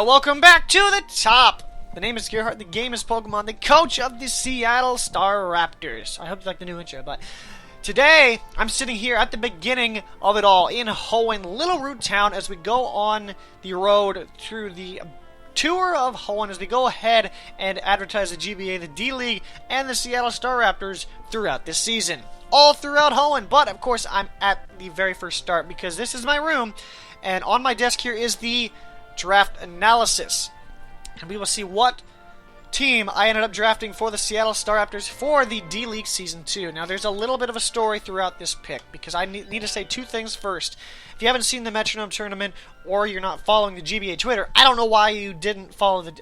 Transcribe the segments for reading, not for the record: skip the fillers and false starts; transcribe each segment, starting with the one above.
Welcome back to the top! The name is Gearhart, the game is Pokemon, the coach of the Seattle Staraptors. I hope you like the new intro, but today I'm sitting here at the beginning of it all in Hoenn, Little Root Town, as we go on the road through the tour of Hoenn, as we go ahead and advertise the GBA, the D-League, and the Seattle Staraptors throughout this season. All throughout Hoenn, but of course I'm at the very first start because this is my room, and on my desk here is the draft analysis, and we will see what team I ended up drafting for the Seattle Staraptors for the D-League Season 2. Now, there's a little bit of a story throughout this pick, because I need to say two things first. If you haven't seen the Metronome Tournament, or you're not following the GBA Twitter, I don't know why you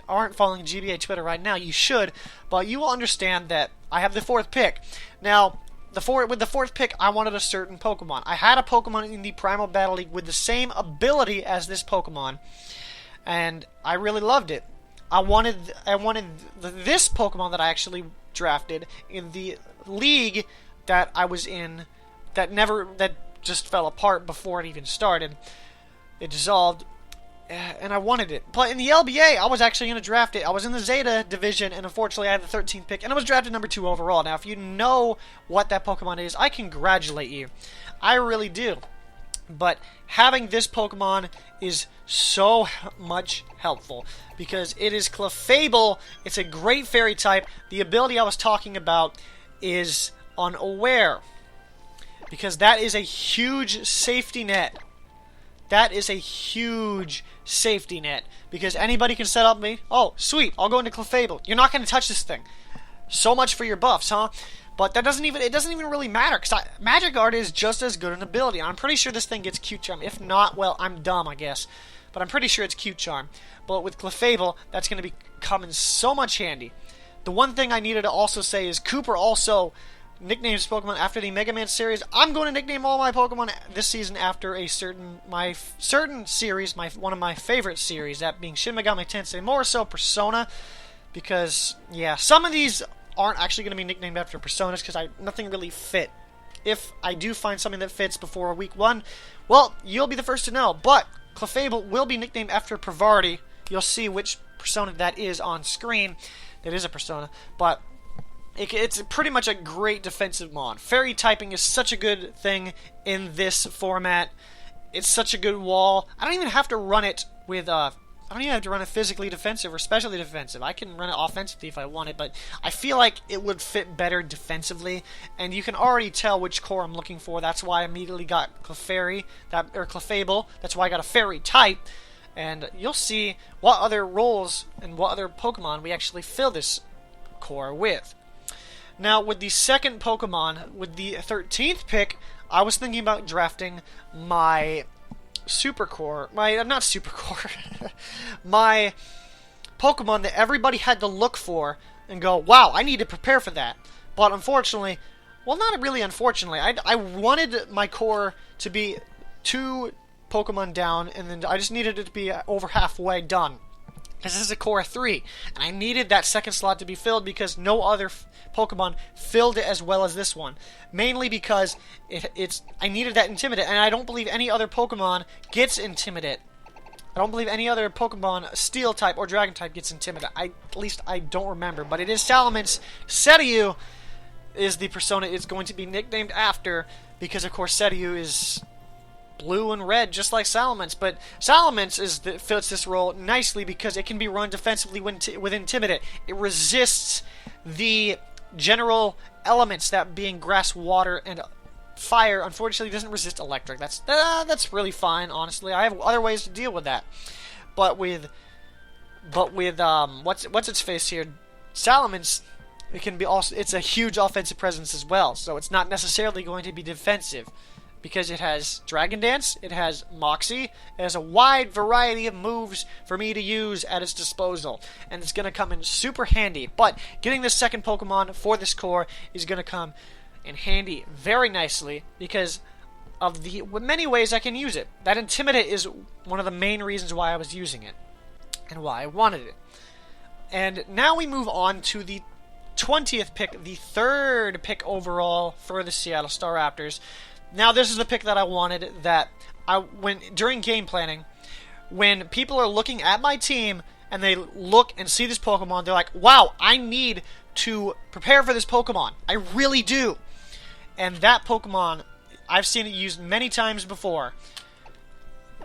aren't following the GBA Twitter right now. You should, but you will understand that I have the fourth pick. Now, with the fourth pick, I wanted a certain Pokemon. I had a Pokemon in the Primal Battle League with the same ability as this Pokemon, and I really loved it. I wanted this Pokemon that I actually drafted in the league that I was in that just fell apart before it even started. It dissolved, and I wanted it. But in the LBA, I was actually going to draft it. I was in the Zeta division, and unfortunately I had the 13th pick, and I was drafted number 2 overall. Now, if you know what that Pokemon is, I congratulate you. I really do. But having this Pokemon is so much helpful because it is Clefable. It's a great fairy type. The ability I was talking about is Unaware, because that is a huge safety net. That is a huge safety net because anybody can set up me. Oh, sweet, I'll go into Clefable. You're not going to touch this thing. So much for your buffs, huh? But it doesn't even really matter, because Magic Guard is just as good an ability. I'm pretty sure this thing gets Cute Charm. If not, well, I'm dumb, I guess. But I'm pretty sure it's Cute Charm. But with Clefable, that's going to be coming so much handy. The one thing I needed to also say is Cooper also nicknames Pokemon after the Mega Man series. I'm going to nickname all my Pokemon this season after a certain series, one of my favorite series, that being Shin Megami Tensei, more so Persona, because, yeah, some of these aren't actually going to be nicknamed after personas because nothing really fit. If I do find something that fits before week 1, well, you'll be the first to know. But Clefable will be nicknamed after Privardi. You'll see which persona that is on screen. That is a persona, but it's pretty much a great defensive mon. Fairy typing is such a good thing in this format. It's such a good wall. I don't even have to run it with I don't even have to run it physically defensive or specially defensive. I can run it offensively if I want it, but I feel like it would fit better defensively, and you can already tell which core I'm looking for. That's why I immediately got Clefable. That's why I got a fairy type, and you'll see what other roles and what other Pokemon we actually fill this core with. Now, with the second Pokemon, with the 13th pick, I was thinking about drafting my my Pokemon that everybody had to look for and go, wow, I need to prepare for that. But unfortunately, well, not really unfortunately, I wanted my core to be 2 Pokemon down, and then I just needed it to be over halfway done. This is a core 3, and I needed that second slot to be filled because no other Pokemon filled it as well as this one. Mainly because I needed that Intimidate, and I don't believe any other Pokemon gets Intimidate. I don't believe any other Pokemon, Steel type or Dragon type, gets Intimidate. At least I don't remember, but it is Salamence. Setayu is the persona it's going to be nicknamed after because, of course, Setayu is blue and red, just like Salamence, but Salamence fits this role nicely because it can be run defensively with Intimidate. It resists the general elements, that being grass, water, and fire. Unfortunately, it doesn't resist electric. That's really fine, honestly. I have other ways to deal with that. But with what's its face here, Salamence, it's a huge offensive presence as well. So it's not necessarily going to be defensive, because it has Dragon Dance, it has Moxie, it has a wide variety of moves for me to use at its disposal, and it's going to come in super handy. But getting this second Pokemon for this core is going to come in handy very nicely because of the many ways I can use it. That Intimidate is one of the main reasons why I was using it and why I wanted it. And now we move on to the 20th pick, the 3rd pick overall for the Seattle Staraptors. Now, this is the pick that I wanted, that during game planning, when people are looking at my team and they look and see this Pokemon, they're like, wow, I need to prepare for this Pokemon. I really do. And that Pokemon, I've seen it used many times before.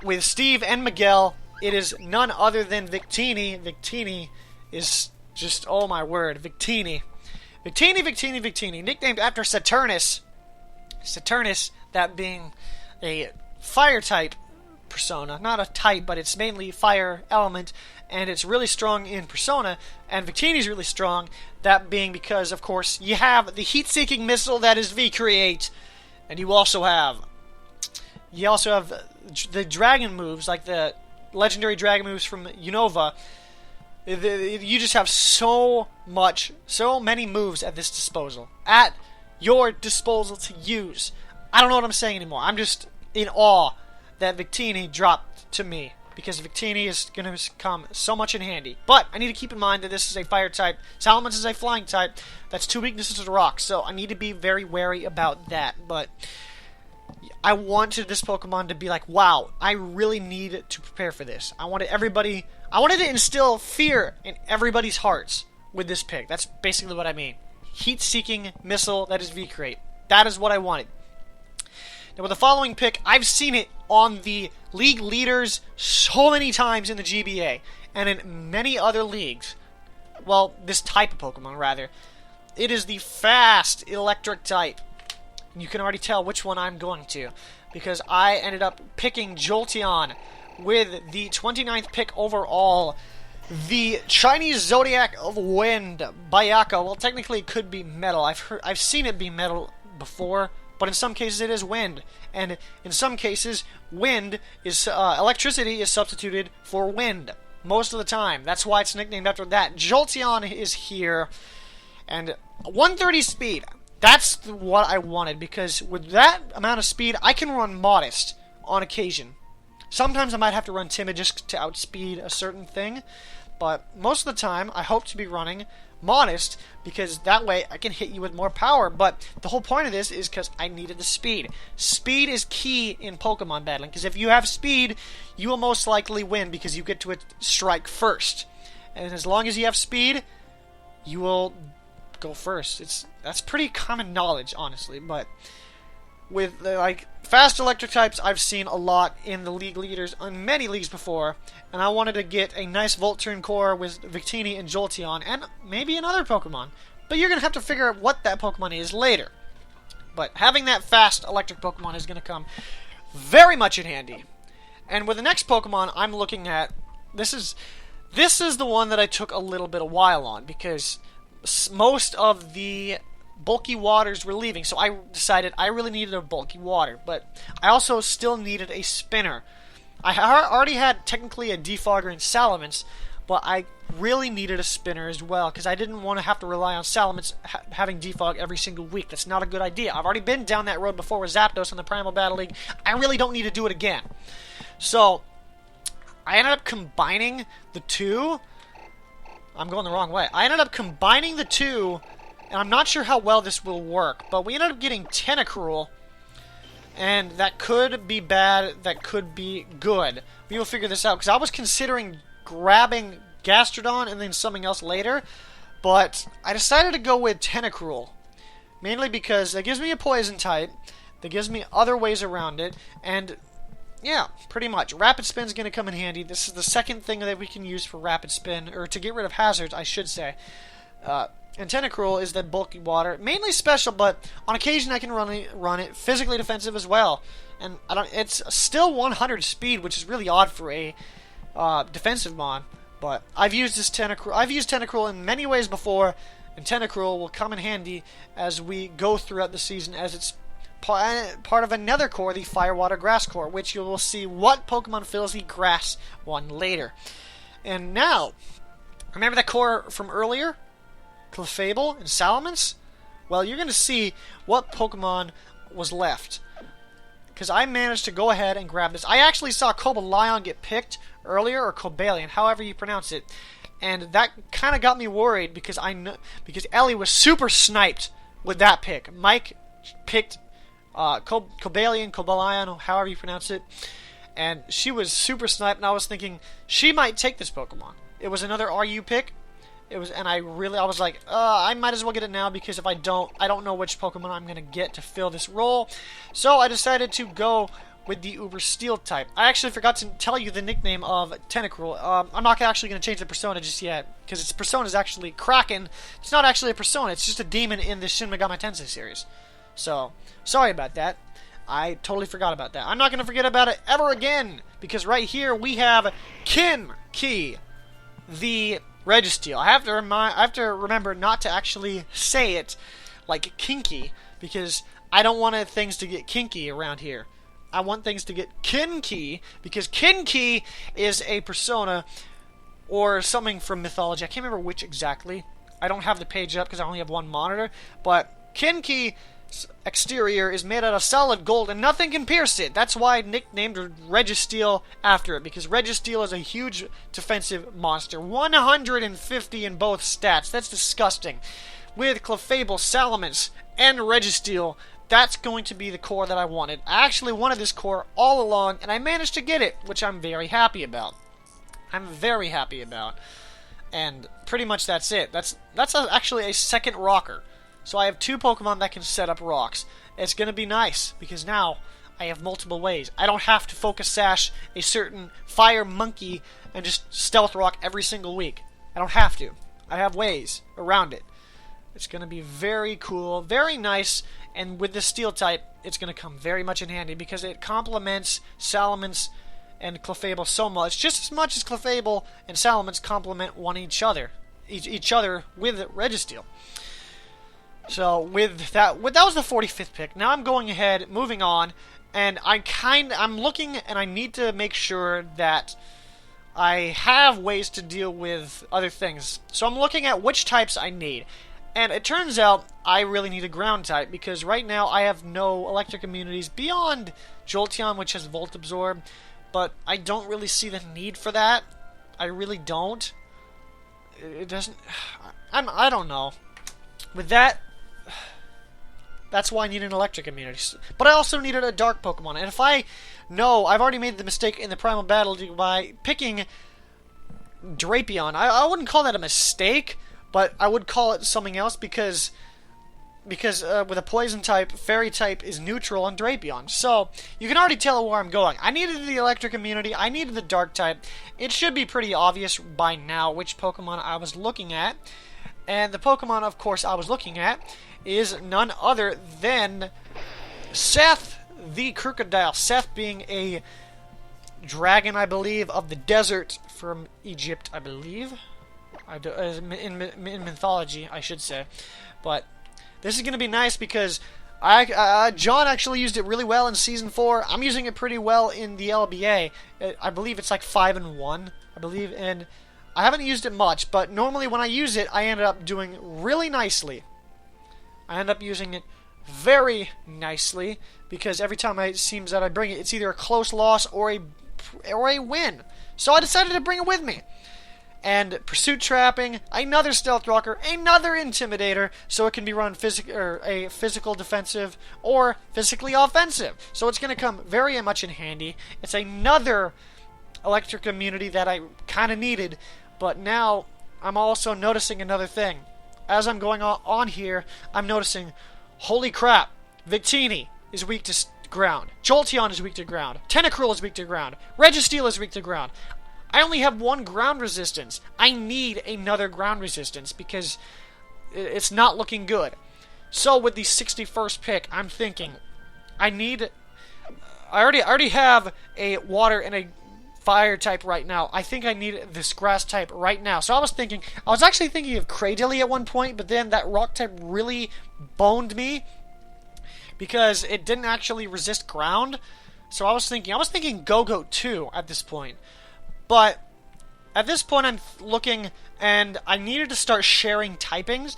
With Steve and Miguel, it is none other than Victini. Victini is just, oh my word, Victini. Victini, nicknamed after Saturnus. Saturnus, that being a fire type persona. Not a type, but it's mainly fire element, and it's really strong in persona, and Victini's really strong, that being because, of course, you have the heat-seeking missile that is V-Create, and you also have the dragon moves, like the legendary dragon moves from Unova. You just have so many moves at this disposal. At your disposal to use. I don't know what I'm saying anymore. I'm just in awe that Victini dropped to me, because Victini is going to come so much in handy. But I need to keep in mind that this is a fire type. Salamence is a flying type. That's 2 weaknesses to rock, so I need to be very wary about that. But I wanted this Pokemon to be like, wow, I really need to prepare for this. I wanted to instill fear in everybody's hearts with this pick. That's basically what I mean. Heat-seeking missile that is V-Create. That is what I wanted. Now with the following pick, I've seen it on the league leaders so many times in the GBA, and in many other leagues. Well, this type of Pokemon, rather. It is the fast electric type. You can already tell which one I'm going to, because I ended up picking Jolteon with the 29th pick overall. The Chinese Zodiac of Wind, Bayaka. Well, technically it could be metal. I've seen it be metal before, but in some cases it is wind, and in some cases wind is electricity is substituted for wind most of the time. That's why it's nicknamed after that. Jolteon is here, and 130 speed. That's what I wanted, because with that amount of speed, I can run Modest on occasion. Sometimes I might have to run Timid just to outspeed a certain thing, but most of the time I hope to be running Modest, because that way I can hit you with more power. But the whole point of this is because I needed the speed. Speed is key in Pokemon battling, because if you have speed, you will most likely win, because you get to strike first. And as long as you have speed, you will go first. That's pretty common knowledge, honestly. But with the fast electric types, I've seen a lot in the league leaders on many leagues before, and I wanted to get a nice Volturn core with Victini and Jolteon, and maybe another Pokemon. But you're gonna have to figure out what that Pokemon is later. But having that fast electric Pokemon is gonna come very much in handy. And with the next Pokemon I'm looking at, this is the one that I took a little bit of while on, because most of the bulky waters were leaving, so I decided I really needed a bulky water, but I also still needed a spinner. I already had technically a defogger in Salamence, but I really needed a spinner as well, because I didn't want to have to rely on Salamence having defog every single week. That's not a good idea. I've already been down that road before with Zapdos in the Primal Battle League. I really don't need to do it again. So I ended up combining the two. I'm going the wrong way. I ended up combining the two, and I'm not sure how well this will work, but we ended up getting Tentacruel, and that could be bad, that could be good. We will figure this out, because I was considering grabbing Gastrodon and then something else later, but I decided to go with Tentacruel, mainly because that gives me a poison type, that gives me other ways around it, and yeah, pretty much. Rapid Spin is going to come in handy. This is the second thing that we can use for Rapid Spin, or to get rid of hazards, I should say. And Tentacruel is that bulky water, mainly special, but on occasion I can run it physically defensive as well. And it's still 100 speed, which is really odd for a defensive mon. But I've used Tentacruel in many ways before, and Tentacruel will come in handy as we go throughout the season, as it's part of another core, the Fire, Water, Grass core, which you will see what Pokemon fills the Grass one later. And now, remember that core from earlier? Clefable and Salamence? Well, you're going to see what Pokemon was left, because I managed to go ahead and grab this. I actually saw Cobalion get picked earlier, or Cobalion, however you pronounce it, and that kind of got me worried, because Ellie was super sniped with that pick. Mike picked Cobalion, however you pronounce it, and she was super sniped, and I was thinking she might take this Pokemon. It was another RU pick. It was, and I was like, I might as well get it now, because if I don't know which Pokemon I'm gonna get to fill this role. So I decided to go with the Uber Steel type. I actually forgot to tell you the nickname of Tentacruel. I'm not actually going to change the persona just yet, because its persona is actually Kraken. It's not actually a persona, it's just a demon in the Shin Megami Tensei series. So, sorry about that. I totally forgot about that. I'm not going to forget about it ever again, because right here we have Kinki, the Registeel. I have to remember not to actually say it like kinky, because I don't want things to get kinky around here. I want things to get Kinki, because Kinki is a persona or something from mythology. I can't remember which exactly. I don't have the page up because I only have one monitor. But Kinki's exterior is made out of solid gold and nothing can pierce it. That's why I nicknamed Registeel after it, because Registeel is a huge defensive monster. 150 in both stats. That's disgusting. With Clefable, Salamence, and Registeel, that's going to be the core that I wanted. I actually wanted this core all along, and I managed to get it, which I'm very happy about. And pretty much that's it. That's actually a second rocker. So I have two Pokemon that can set up rocks. It's going to be nice, because now I have multiple ways. I don't have to Focus Sash a certain fire monkey and just Stealth Rock every single week. I don't have to. I have ways around it. It's going to be very cool, very nice, and with the Steel type, it's going to come very much in handy, because it complements Salamence and Clefable so much, just as much as Clefable and Salamence complement each other with Registeel. So that was the 45th pick. Now I'm going ahead, moving on, and I'm looking, and I need to make sure that I have ways to deal with other things. So I'm looking at which types I need. And it turns out I really need a ground type, because right now I have no electric immunities beyond Jolteon, which has Volt Absorb, but I don't really see the need for that. I really don't. It doesn't... I don't know. With that, that's why I need an electric immunity. But I also needed a dark Pokemon, and if I know, I've already made the mistake in the Primal Battle by picking Drapion. I wouldn't call that a mistake, but I would call it something else, because with a poison type, fairy type is neutral on Drapion. So you can already tell where I'm going. I needed the electric immunity, I needed the dark type. It should be pretty obvious by now which Pokemon I was looking at. And the Pokemon, of course, I was looking at is none other than Seth the Crocodile. Seth being a dragon, I believe, of the desert from Egypt, I believe. In mythology, I should say. But this is going to be nice, because John actually used it really well in Season 4. I'm using it pretty well in the LBA. I believe it's like 5-1, I believe, and I haven't used it much, but normally when I use it, I end up doing really nicely. I end up using it very nicely, because every time it seems that I bring it, it's either a close loss or a win. So I decided to bring it with me. And Pursuit Trapping, another Stealth Rocker, another Intimidator, so it can be run a physical defensive or physically offensive. So it's going to come very much in handy. It's another electric immunity that I kind of needed, but now I'm also noticing another thing. As I'm going on here, I'm noticing, holy crap, Victini is weak to ground. Jolteon is weak to ground. Tentacruel is weak to ground. Registeel is weak to ground. I only have one ground resistance. I need another ground resistance, because it's not looking good. So with the 61st pick, I'm thinking, I already have a water and a fire type right now. I think I need this grass type right now. So I was actually thinking of Cradily at one point, but then that rock type really boned me, because it didn't actually resist ground. So I was thinking Go-Go 2 at this point. But at this point I'm looking, and I needed to start sharing typings,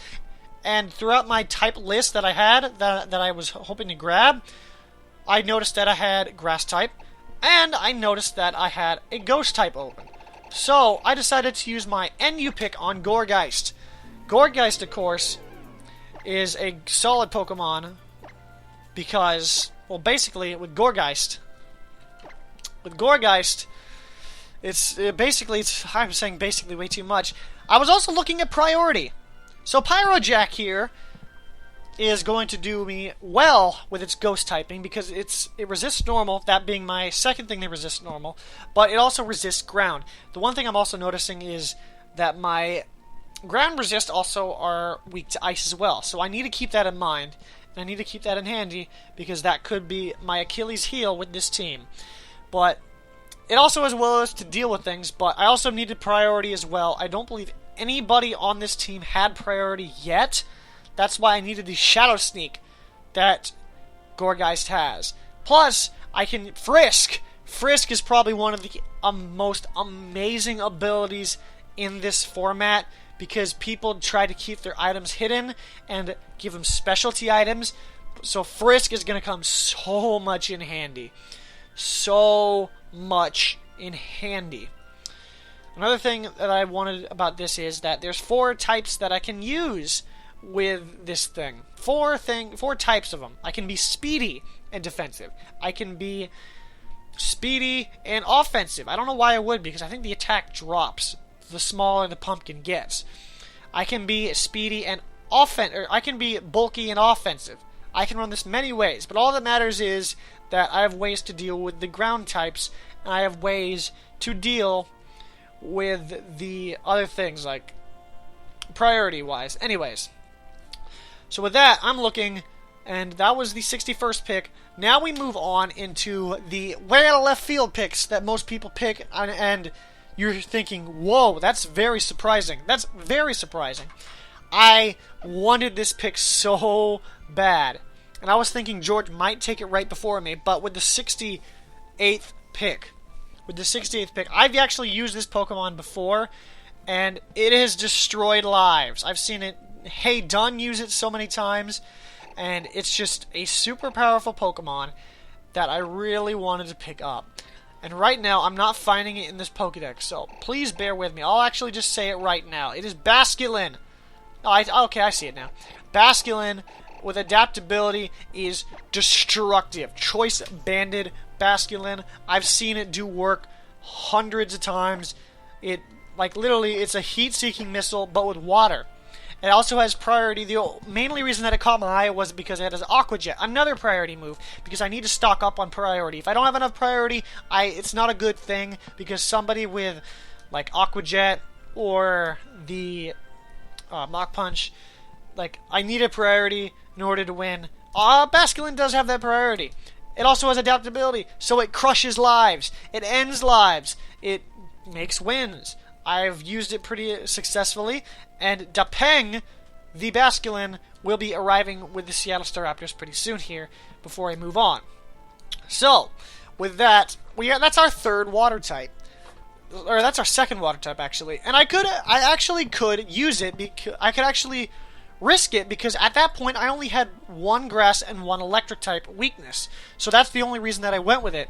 and throughout my type list that I had, that I was hoping to grab, I noticed that I had grass type, and I noticed that I had a ghost type open. So I decided to use my NU pick on Gourgeist. Gourgeist, of course, is a solid Pokemon, because, well, basically with Gourgeist, with Gourgeist, I'm saying basically way too much. I was also looking at priority. So Pyrojack here is going to do me well with its ghost typing because it resists normal, that being my second thing that resists normal, but it also resists ground. The one thing I'm also noticing is that my ground resist also are weak to ice as well, so I need to keep that in mind, and I need to keep that in handy because that could be my Achilles heel with this team. But it also as well as to deal with things, but I also needed priority as well. I don't believe anybody on this team had priority yet. That's why I needed the Shadow Sneak that Gourgeist has. Plus, I can Frisk. Frisk is probably one of the most amazing abilities in this format because people try to keep their items hidden and give them specialty items. So Frisk is going to come so much in handy. So much in handy. Another thing that I wanted about this is that there's 4 types that I can use with this thing. 4 types of them. I can be speedy and defensive. I can be speedy and offensive. I don't know why I would, because I think the attack drops the smaller the pumpkin gets. I can be speedy and I can be bulky and offensive. I can run this many ways, but all that matters is that I have ways to deal with the ground types, and I have ways to deal with the other things, like priority-wise. Anyways, so with that, I'm looking, and that was the 61st pick. Now we move on into the way out of left field picks that most people pick, and you're thinking, whoa, that's very surprising. That's very surprising. I wanted this pick so bad, and I was thinking George might take it right before me, but with the 68th pick, I've actually used this Pokemon before, and it has destroyed lives. I've seen it, Hey Dun use it so many times, and it's just a super powerful Pokemon that I really wanted to pick up. And right now, I'm not finding it in this Pokedex, so please bear with me. I'll actually just say it right now. It is Basculin. Okay, I see it now. Basculin with adaptability is destructive. Choice banded Basculin. I've seen it do work hundreds of times. Literally, it's a heat-seeking missile, but with water. It also has priority. The mainly reason that it caught my eye was because it has Aqua Jet, another priority move, because I need to stock up on priority. If I don't have enough priority, it's not a good thing, because somebody with, like, Aqua Jet or the Mach Punch, I need a priority in order to win. Basculin does have that priority. It also has adaptability, so it crushes lives. It ends lives. It makes wins. I've used it pretty successfully, and Dapeng, the Basculin, will be arriving with the Seattle Staraptors pretty soon here before I move on. So, with that, that's our third water type. Or that's our second water type, actually. And I actually could use it, I could actually risk it, because at that point I only had 1 grass and 1 electric type weakness. So that's the only reason that I went with it.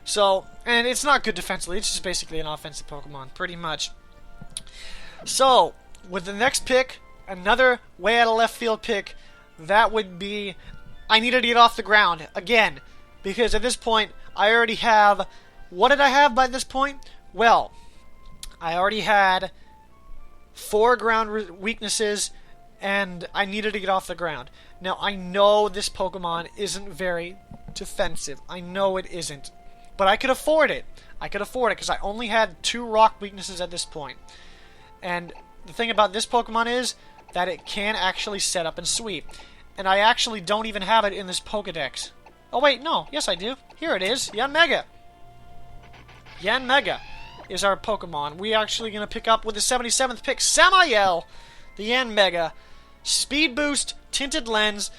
So, and it's not good defensively, it's just basically an offensive Pokemon, pretty much. So, with the next pick, another way out of left field pick, that would be, I needed to get off the ground, again, because at this point, I already have, what did I have by this point? Well, I already had 4 ground weaknesses, and I needed to get off the ground. Now, I know this Pokemon isn't very defensive, I know it isn't. But I could afford it. Because I only had 2 rock weaknesses at this point. And the thing about this Pokemon is that it can actually set up and sweep. And I actually don't even have it in this Pokedex. Oh wait, no. Yes, I do. Here it is. Yanmega. Yanmega is our Pokemon. We're actually going to pick up with the 77th pick, Samael, the Yanmega. Speed boost, tinted lens.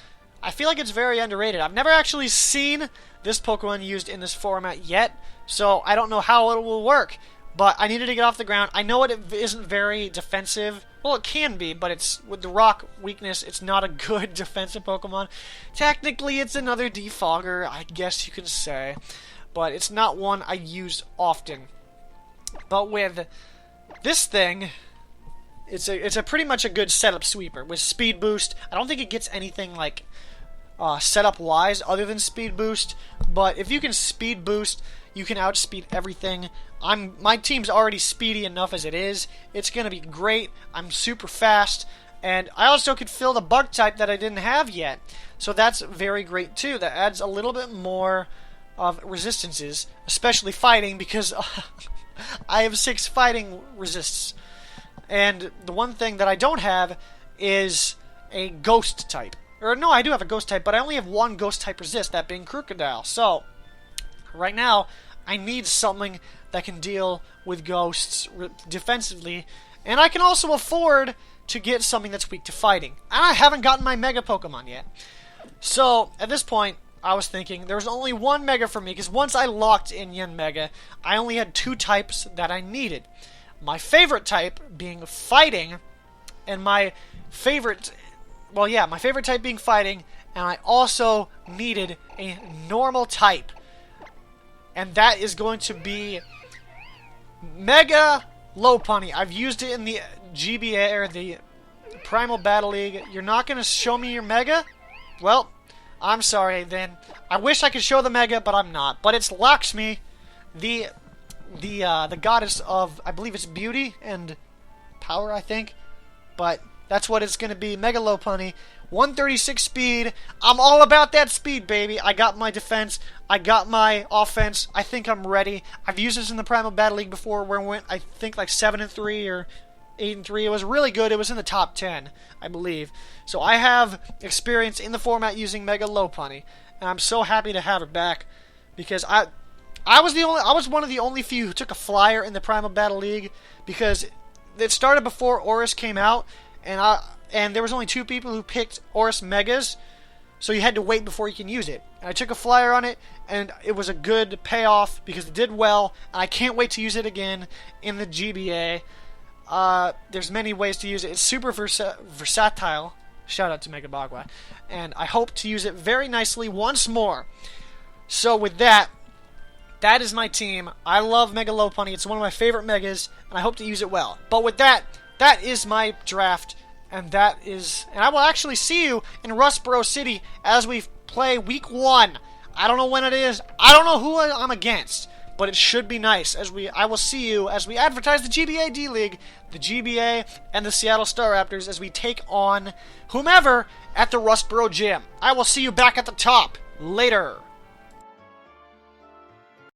I feel like it's very underrated. I've never actually seen this Pokemon used in this format yet, so I don't know how it will work. But I needed to get off the ground. I know it isn't very defensive. Well, it can be, but it's with the rock weakness, it's not a good defensive Pokemon. Technically, it's another defogger, I guess you could say. But it's not one I use often. But with this thing, it's a pretty much a good setup sweeper. With speed boost, I don't think it gets anything like setup wise other than speed boost. But if you can speed boost, you can outspeed everything. My team's already speedy enough as it is. It's gonna be great. I'm super fast, and I also could fill the bug type that I didn't have yet. So that's very great too. That adds a little bit more of resistances, especially fighting, because I have 6 fighting resists. And the one thing that I don't have is a ghost type. Or no, I do have a ghost type, but I only have 1 ghost type resist, that being Crocodile. So right now, I need something that can deal with ghosts defensively, and I can also afford to get something that's weak to fighting. And I haven't gotten my Mega Pokemon yet. So at this point, I was thinking there was only 1 Mega for me, because once I locked in Yen Mega, I only had 2 types that I needed. My favorite type being fighting, and my favorite type being fighting, and I also needed a normal type. And that is going to be Mega Lopunny. I've used it in the GBA, or the Primal Battle League. You're not going to show me your Mega? Well, I'm sorry then. I wish I could show the Mega, but I'm not. But it's Lakshmi, the goddess of, I believe it's beauty and power, I think. But that's what it's going to be. Mega Lopunny. 136 speed. I'm all about that speed, baby. I got my defense. I got my offense. I think I'm ready. I've used this in the Primal Battle League before, where it went, I think, like 7-3 or 8-3. It was really good. It was in the top 10, I believe. So I have experience in the format using Mega Lopunny, and I'm so happy to have it back, because I was one of the only few who took a flyer in the Primal Battle League, because it started before Oris came out, and there was only 2 people who picked Oris Megas, so you had to wait before you can use it. And I took a flyer on it, and it was a good payoff because it did well, and I can't wait to use it again in the GBA. There's many ways to use it. It's super versatile. Shout out to Mega Bagua. And I hope to use it very nicely once more. So with that is my team. I love Mega Lopunny. It's one of my favorite Megas, and I hope to use it well. But with that is my draft. And I will actually see you in Rustboro City as we play Week 1. I don't know when it is. I don't know who I'm against. But it should be nice. I will see you as we advertise the GBA D-League, the GBA, and the Seattle Staraptors as we take on whomever at the Rustboro Gym. I will see you back at the top. Later.